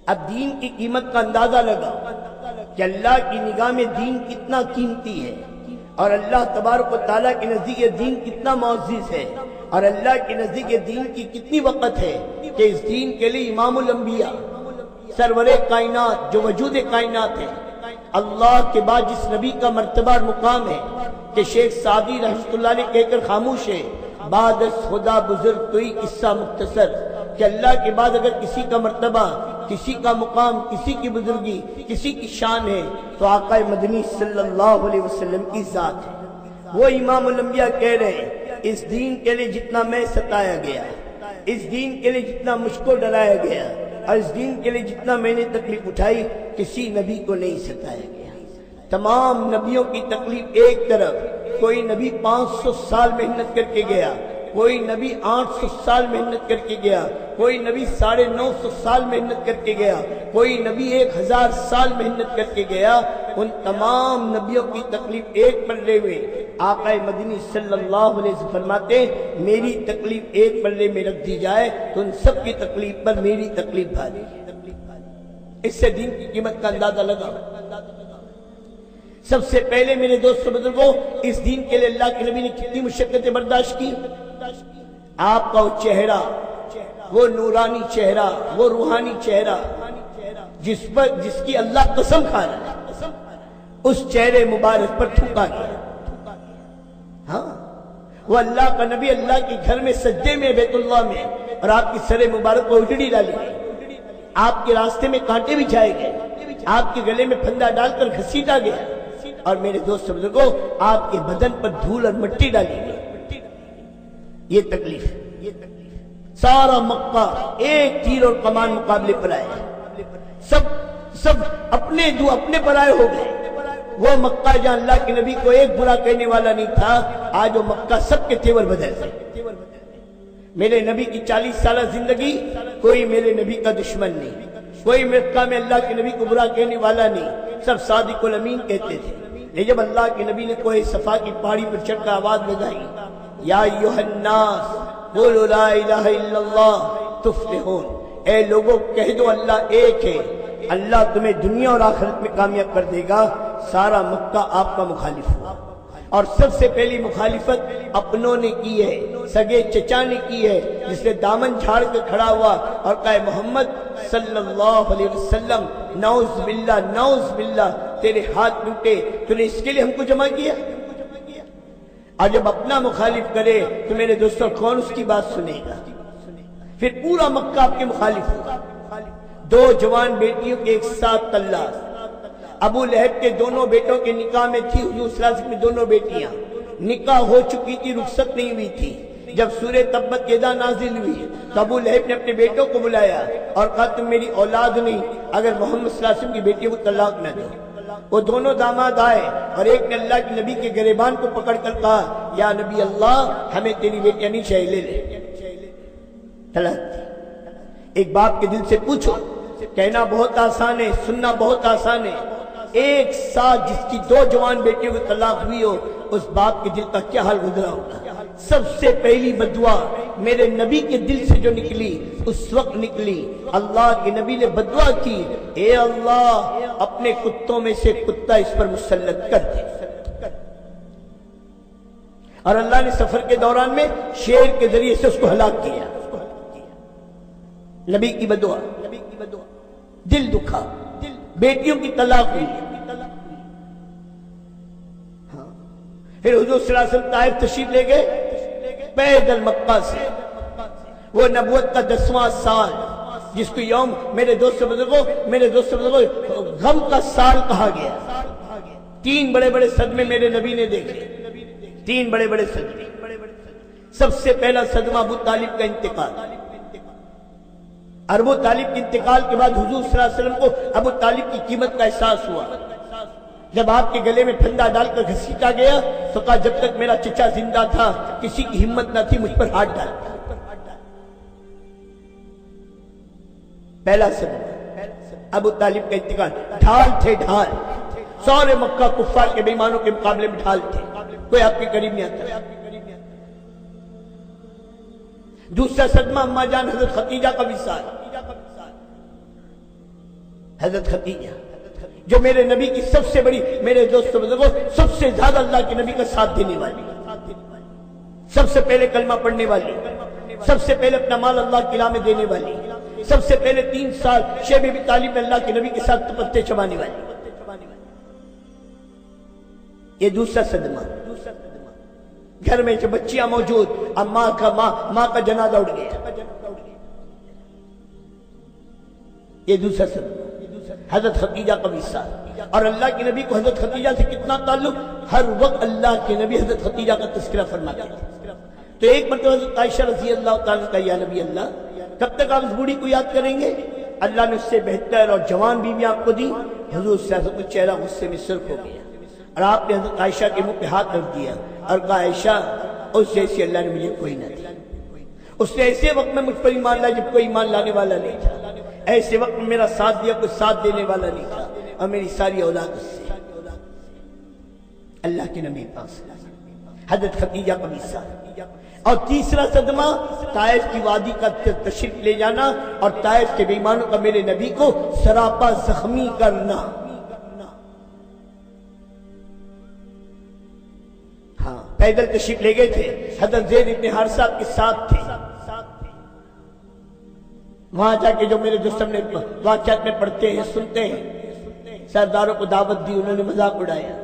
اب دین کی قیمت کا اندازہ لگا کہ اللہ کی نگاہ میں دین کتنا قیمتی ہے، اور اللہ تبارک و تعالیٰ کے نزدیک یہ دین کتنا معزز ہے، اور اللہ کے نزدیک یہ دین کی کتنی وقت ہے کہ اس دین کے لیے امام الانبیاء، سرور کائنات جو وجود کائنات ہے، اللہ کے بعد جس نبی کا مرتبہ اور مقام ہے کہ شیخ سعدی رحمۃ اللہ علیہ کہہ کر خاموش ہے، بعد از خدا بزرگ توئی قصہ مختصر، کہ اللہ کے بعد اگر کسی کا مرتبہ، کسی کا مقام، کسی کی بزرگی، کسی کی شان ہے تو آقا مدنی صلی اللہ علیہ وسلم کی ذات ہے۔ وہ امام الانبیاء کہہ رہے ہیں اس دین کے لیے جتنا میں ستایا گیا، اس دین کے لیے جتنا مجھ کو ڈرایا گیا، اور اس دین کے لیے جتنا میں نے تکلیف اٹھائی، کسی نبی کو نہیں ستایا گیا۔ تمام نبیوں کی تکلیف ایک طرف، کوئی نبی 500 سال محنت کر کے گیا، کوئی نبی 800 سال محنت کر کے گیا، کوئی نبی 950 سال محنت کر کے گیا، کوئی نبی 1000 سال محنت کر کے گیا۔ ان تمام نبیوں کی تکلیف ایک پلے میں، آقا مدنی صلی اللہ علیہ وسلم فرماتے میری تکلیف ایک پلے میں رکھ دی جائے تو ان سب کی تکلیف پر میری تکلیف بھاری ہے۔ اس سے دین کی قیمت کا اندازہ لگا۔ سب سے پہلے میرے دوستو بزرگوں، اس دین کے لیے اللہ کے نبی نے کتنی مشقتیں برداشت کی۔ آپ کا وہ چہرہ، وہ نورانی چہرہ، وہ روحانی چہرہ جس کی اللہ قسم کھا رہا ہے، اس چہرے مبارک پر تھوکا گیا۔ ہاں، وہ اللہ کا نبی اللہ کے گھر میں سجدے میں بیت اللہ میں، اور آپ کی سر مبارک کو اجڑی ڈالی گئی، آپ کے راستے میں کانٹے بچھائے گئے، آپ کے گلے میں پھندا ڈال کر گھسیٹا گیا، اور میرے دوست بزرگوں آپ کے بدن پر دھول اور مٹی ڈالی گئی۔ یہ تکلیف، سارا مکہ ایک تیر اور کمان مقابلے پر آئے، سب اپنے اپنے پر آئے ہو گئے۔ وہ مکہ جہاں اللہ کے نبی کو ایک برا کہنے والا نہیں تھا، آج وہ مکہ سب کے تیور بدل گئے۔ میرے نبی کی 40 سالہ زندگی، کوئی میرے نبی کا دشمن نہیں، کوئی مکہ میں اللہ کے نبی کو برا کہنے والا نہیں، سب صادق الامین کہتے تھے۔ لیکن جب اللہ کے نبی نے کوہ صفا کی پہاڑی پر چڑھ کر آواز لگائی، یا ایھا الناس قولوا لا الہ الا اللہ تفلحون، اے لوگوں کہہ دو اللہ ایک ہے، اللہ تمہیں دنیا اور آخرت میں کامیاب کر دے گا۔ سارا مکہ آپ کا مخالف ہوا، اور سب سے پہلی مخالفت اپنوں نے کی ہے، سگے چچا نے کی ہے، جس نے دامن جھاڑ کے کھڑا ہوا اور کہا محمد صلی اللہ علیہ وسلم نعوذ باللہ نعوذ باللہ تیرے ہاتھ ٹوٹے، تو نے اس کے لیے ہم کو جمع کیا۔ اور جب اپنا مخالف کرے تو میرے دوستوں کون اس کی بات سنے گا؟ پھر پورا مکہ آپ کے مخالف ہوگا۔ 2 جوان بیٹیوں کے ایک ساتھ طلاق، ابو لہب کے دونوں بیٹوں کے نکاح میں تھی حضور صلی اللہ علیہ وسلم کی دونوں بیٹیاں، نکاح ہو چکی تھی، رخصت نہیں ہوئی تھی۔ جب سورہ تبت یدا نازل ہوئی تو ابو لہب نے اپنے بیٹوں کو بلایا اور کہا تم میری اولاد نہیں اگر محمد صلی اللہ علیہ وسلم کی بیٹیوں کو طلاق نہ دو۔ وہ دونوں داماد آئے اور ایک نے اللہ کے نبی کے گریبان کو پکڑ کر کہا یا نبی اللہ ہمیں تیری بیٹیاں نہیں چاہیے، لے لے۔ طلاق دی۔ ایک باپ کے دل سے پوچھو، کہنا بہت آسان ہے، سننا بہت آسان ہے، ایک ساتھ جس کی 2 جوان بیٹیوں کو طلاق ہوئی ہو اس باپ کے دل کا کیا حال گزرا ہوگا۔ سب سے پہلی بدعا میرے نبی کے دل سے جو نکلی اس وقت نکلی، اللہ کے نبی نے بدعا کی، اے اللہ اپنے کتوں میں سے کتا اس پر مسلط کر دے۔ اور اللہ نے سفر کے دوران میں شیر کے ذریعے سے اس کو ہلاک کیا۔ نبی کی بدعا، دل دکھا، بیٹیوں کی طلاق ہوئی۔ پھر حضور صلی اللہ علیہ وسلم طائف تشریف لے گئے پیدل مکہ سے، وہ نبوت کا 10واں سال جس کو یوم میرے دوست بزرگوں غم کا سال کہا گیا۔ 3 بڑے بڑے صدمے میرے نبی نے دیکھے، 3 بڑے بڑے صدمے۔ سب سے پہلا صدمہ ابو طالب کا انتقال۔ ابو طالب کے انتقال کے بعد حضور صلی اللہ علیہ وسلم کو ابو طالب کی قیمت کا احساس ہوا۔ جب آپ کے گلے میں پھندا ڈال کر گھسیٹا گیا تو کہا جب تک میرا چچا زندہ تھا کسی کی ہمت نہ تھی مجھ پر ہاتھ ڈالتا۔ پہلا صدمہ ابو طالب کا انتقال۔ ڈھال تھے، ڈھال، سارے مکہ کفار کے بے ایمانوں کے مقابلے میں ڈھال تھے، کوئی آپ کے قریب نہیں آتا۔ دوسرا صدمہ اماں جان حضرت خدیجہ کا وصال۔ حضرت خدیجہ جو میرے نبی کی سب سے بڑی، میرے دوستوں بزرگوں، سب سے زیادہ اللہ کے نبی کا ساتھ دینے والی، سب سے پہلے کلمہ پڑھنے والی، سب سے پہلے اپنا مال اللہ کی راہ میں دینے والی، سب سے پہلے 3 سال شیب ابی طالب میں اللہ کے نبی کے ساتھ پتے چبانے والی۔ یہ دوسرا صدمہ، گھر میں جو بچیاں موجود، اب ماں کا جنازہ اٹھ گیا، یہ دوسرا صدمہ۔ حضرت خدیجہ کا وصال، اور اللہ کے نبی کو حضرت خدیجہ سے کتنا تعلق، ہر وقت اللہ کے نبی حضرت خدیجہ کا تذکرہ فرماتے ہیں۔ تو ایک مرتبہ حضرت عائشہ رضی اللہ تعالیٰ کا، یا نبی اللہ کب تک آپ اس بوڑھی کو یاد کریں گے؟ اللہ نے اس سے بہتر اور جوان بیوی آپ کو دی۔ حضور صلی اللہ علیہ وسلم کا چہرہ غصے میں سرخ ہو گیا، اور آپ نے حضرت عائشہ کے منہ پہ ہاتھ رکھ دیا اور کہا عائشہ اس جیسی اللہ نے مجھے کوئی نہ دی۔ اس نے ایسے وقت میں مجھ پر ایمان لایا جب کوئی ایمان لانے والا نہیں تھا، ایسے وقت میں میرا ساتھ دیا کوئی ساتھ دینے والا نہیں تھا، اور میری ساری اولاد اس سے۔ اللہ کے نبی پاس حضرت خدیجہ کا وصال۔ اور تیسرا صدمہ طائف کی وادی کا تشریف لے جانا اور طائف کے بے ایمانوں کا میرے نبی کو سراپا زخمی کرنا۔ ہاں پیدل تشریف لے گئے تھے، حضرت زید ابن حارثہ کے ساتھ تھے۔ وہاں جا کے جو میرے دوست نے واقعات میں پڑھتے ہیں سنتے ہیں، سرداروں کو دعوت دی، انہوں نے مذاق اڑایا،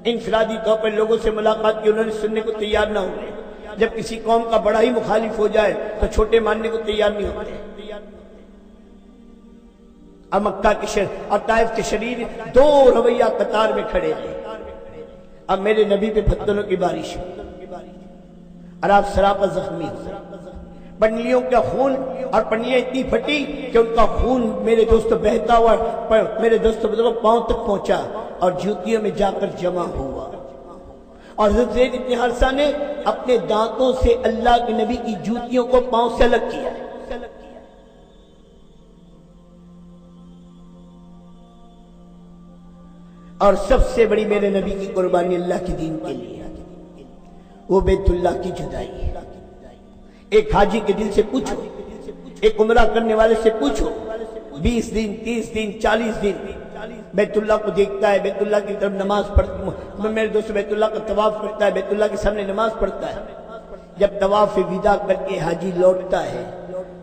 انفرادی طور پر لوگوں سے ملاقات کی، انہوں نے سننے کو تیار نہ ہوئے۔ جب کسی قوم کا بڑا ہی مخالف ہو جائے تو چھوٹے ماننے کو تیار نہیں ہوتے۔ اب مکہ کے شہر اور طائف کے شریر دو رویہ قطار میں کھڑے ہیں۔ اب میرے نبی پہ پتھروں کی بارش اور آپ سراپا زخمی ہوئے، پنڈلیوں کا خون، اور پنڈلیاں اتنی پھٹی کہ ان کا خون میرے دوستوں بہتا ہوا میرے دوستوں پاؤں تک پہنچا اور جوتیوں میں جا کر جمع ہوا۔ اور حضرت زید ابن حارثہ نے اپنے دانتوں سے اللہ کے نبی کی جوتیوں کو پاؤں سے الگ کیا۔ اور سب سے بڑی میرے نبی کی قربانی اللہ کے دین کے لیے وہ بیت اللہ کی جدائی۔ ایک حاجی کے دل سے پوچھو، ایک عمرہ کرنے والے سے پوچھو، 20 دن 30 دن 40 دن بیت اللہ کو دیکھتا ہے، بیت اللہ کی طرف نماز پڑھتا، میرے دوست بیت اللہ کا طواف کرتا ہے، بیت اللہ کے سامنے نماز پڑھتا ہے۔ جب طواف وداع کر کے حاجی لوٹتا ہے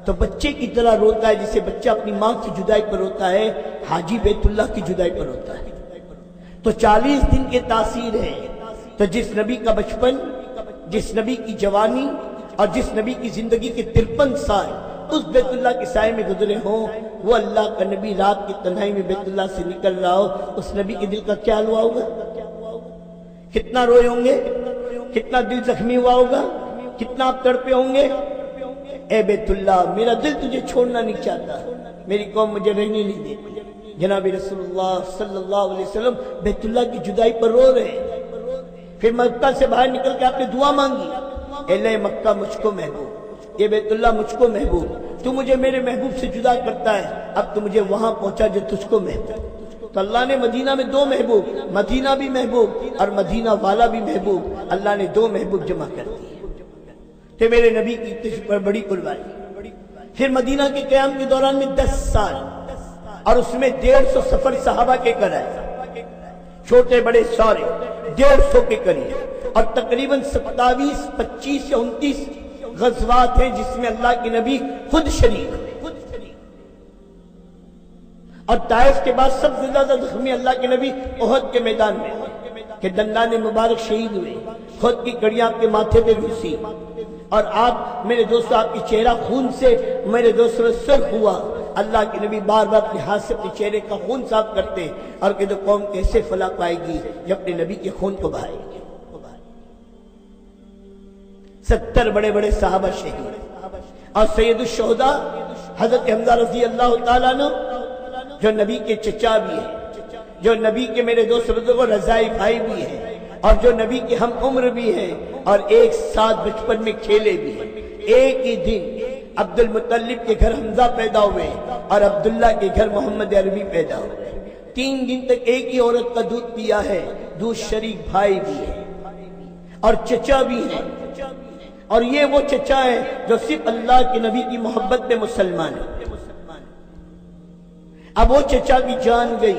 تو بچے کی طرح روتا ہے، جسے بچہ اپنی ماں کی جدائی پر ہوتا ہے، حاجی بیت اللہ کی جدائی پر ہوتا ہے۔ تو 40 دن کی تاثیر ہے۔ تو جس نبی کا بچپن، جس نبی کی جوانی اور جس نبی کی زندگی کے 53 سال اس بیت اللہ کے سائے میں گزرے ہوں، وہ اللہ کا نبی رات کی تنہائی میں بیت اللہ سے نکل رہا ہو، اس نبی کے دل کا کیا ہوا ہوگا؟ کتنا روئے ہوں گے، کتنا دل زخمی ہوا ہوگا، کتنا آپ تڑپے ہوں گے۔ اے بیت اللہ، میرا دل تجھے چھوڑنا نہیں چاہتا، میری قوم مجھے رہنے نہیں دیتی۔ جناب رسول اللہ صلی اللہ علیہ وسلم بیت اللہ کی جدائی پر رو رہے۔ پھر مکہ سے باہر نکل کے آپ نے دعا مانگی، اے اللہ مکہ مجھ کو محبوب، یہ بیت اللہ مجھ کو محبوب، تو مجھے میرے محبوب سے جدا کرتا ہے، اب تو مجھے وہاں پہنچا جو تجھ کو محبوب۔ تو اللہ نے مدینہ میں 2 محبوب، مدینہ بھی محبوب اور مدینہ والا بھی محبوب، اللہ نے 2 محبوب جمع کر دیے کہ میرے نبی کی بڑی قربانی۔ پھر مدینہ کے قیام کے دوران میں 10 سال اور اس میں 150 سفر صحابہ کے کرائے، چھوٹے بڑے سارے 150 کے قریب، اور تقریباً 27 25 یا 29 غزوات ہیں جس میں اللہ کے نبی خود شریک ہوئے۔ اور طائف کے بعد سب سے زیادہ زخمی اللہ کے نبی احد کے میدان میں کہ دندان مبارک شہید ہوئے، خود کی کڑیاں آپ کے ماتھے پہ گھسی، اور آپ میرے دوستو آپ کی چہرہ خون سے میرے دوستو سرخ ہوا۔ اللہ کے نبی بار بار اپنے ہاتھ سے اپنے چہرے کا خون صاف کرتے اور کہ تو قوم کیسے فلاح پائے گی جب اپنے نبی کے خون کو بہائے گی۔ 70 بڑے بڑے صحابہ شہید، اور سید الشہداء حضرت حمزہ رضی اللہ تعالیٰ عنہ جو نبی کے چچا بھی ہیں، جو نبی کے میرے دوست بزرگوں رضائی بھائی بھی ہیں، اور جو نبی کے ہم عمر بھی ہیں، اور ایک ساتھ بچپن میں کھیلے بھی ہیں۔ ایک ہی دن عبد المطلب کے گھر حمزہ پیدا ہوئے اور عبداللہ کے گھر محمد عربی پیدا ہوئے۔ 3 دن تک ایک ہی عورت کا دودھ پیا ہے، دودھ شریک بھائی بھی ہے اور چچا بھی ہے، اور یہ وہ چچا ہے جو صرف اللہ کے نبی کی محبت میں مسلمان ہے۔ اب وہ چچا کی جان گئی،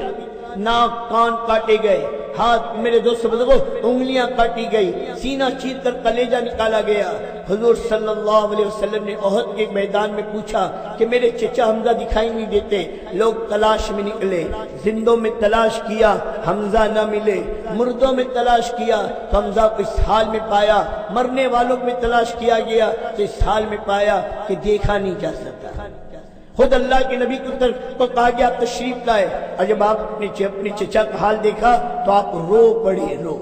ناک کان کاٹے گئے، ہاتھ میرے دوستوں بزرگوں انگلیاں کاٹی گئی، سینہ چیر کر کلیجہ نکالا گیا۔ حضور صلی اللہ علیہ وسلم نے احد کے میدان میں پوچھا کہ میرے چچا حمزہ دکھائی نہیں دیتے، لوگ تلاش میں نکلے، زندوں میں تلاش کیا حمزہ نہ ملے، مردوں میں تلاش کیا تو حمزہ کو اس حال میں پایا، مرنے والوں میں تلاش کیا گیا تو اس حال میں پایا کہ دیکھا نہیں جا سکتا۔ خود اللہ کے نبی کو کہا گیا آپ تشریف لائے، اور جب آپ اپنے چچا کا حال دیکھا تو آپ رو پڑے، رو،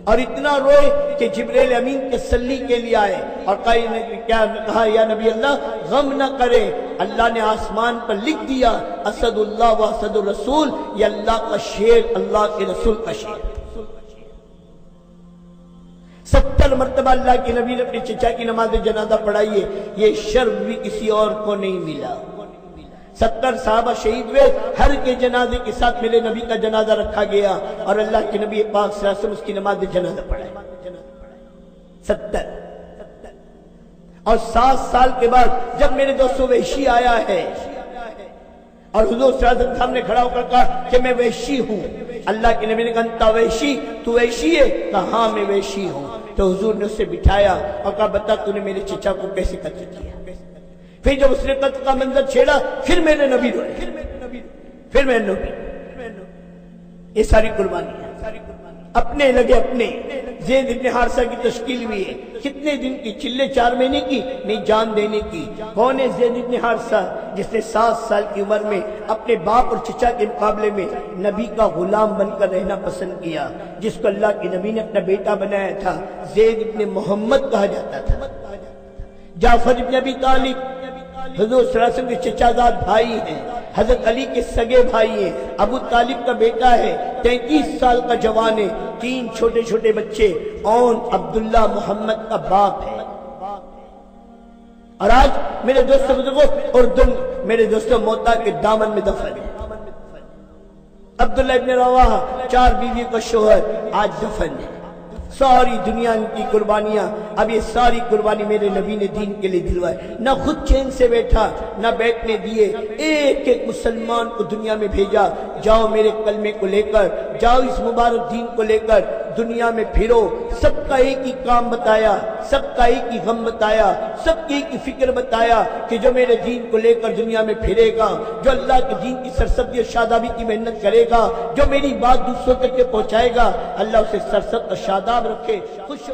اور اتنا روئے کہ جبریل امین تسلی کے لیے آئے اور کہا یا نبی اللہ غم نہ کرے، اللہ نے آسمان پر لکھ دیا اسد اللہ و اسد الرسول، یہ اللہ کا شیر، اللہ کے رسول کا شیر۔ 70 مرتبہ اللہ کے نبی نے اپنے چچا کی نماز جنازہ پڑھائی ہے، یہ شرف بھی کسی اور کو نہیں ملا۔ 70 صحابہ شہید ہوئے، ہر کے جنازے کے ساتھ میرے نبی کا جنازہ رکھا گیا اور اللہ کے نبی پاک صلی اللہ علیہ وسلم اس کی نماز جنازہ پڑھائی۔ 70 اور 7 سال کے بعد جب میرے دوستوں وحشی آیا ہے اور حضور صلی اللہ علیہ وسلم سامنے کھڑا ہو کر کہا کہ میں وحشی ہوں، اللہ کے نبی نے کہا انت وحشی، تو وحشی ہے؟ کہا ہاں میں وحشی ہوں۔ تو حضور نے اسے بٹھایا اور کہا بتا تو نے میرے چچا کو کیسے قتل کیا؟ پھر جب اس نے قتل کا منظر چھیڑا پھر میرے نبی روئے، پھر میں نبی، یہ ساری قربانی ہے، اپنے لگے اپنے۔ زید ابن حارثہ کی تشکیل ہوئی ہے، کتنے دن کی؟ چلے 4 مہینے کی نہیں، جان دینے کی۔ کون ہے زید ابن حارثہ؟ جس نے 7 سال کی عمر میں اپنے باپ اور چچا کے مقابلے میں نبی کا غلام بن کر رہنا پسند کیا، جس کو اللہ کے نبی نے اپنا بیٹا بنایا تھا۔ زید ابن محمد کہا جاتا تھا۔ جعفر ابن ابی طالب حضور صلی اللہ علیہ وسلم کے چچا زاد بھائی ہیں، حضرت علی کے سگے بھائی ہیں، ابو طالب کا بیٹا ہے، 33 سال کا جوان ہے، 3 چھوٹے چھوٹے بچے، اون عبداللہ محمد کا باپ ہے۔ اور آج میرے دوستوں بزرگوں اردن میرے دوستوں موتا کے دامن میں دفن ہے۔ عبداللہ ابن رواحہ 4 بیوی کا شوہر آج دفن ہے۔ ساری دنیا کی قربانیاں، اب یہ ساری قربانی میرے نبی نے دین کے لیے دلوائے، نہ خود چین سے بیٹھا، نہ بیٹھنے دیے، ایک ایک مسلمان کو دنیا میں بھیجا، جاؤ میرے کلمے کو لے کر، جاؤ اس مبارک دین کو لے کر دنیا میں پھرو۔ سب کا ایک ہی کام بتایا، سب کا ایک ہی غم بتایا، سب کی ایک ہی فکر بتایا کہ جو میرے دین کو لے کر دنیا میں پھرے گا، جو اللہ کے دین کی سرسبزی اور شادابی کی محنت کرے گا، جو میری بات دوسروں تک پہنچائے گا، اللہ اسے سرسبز اور شاداب رکھے، خوش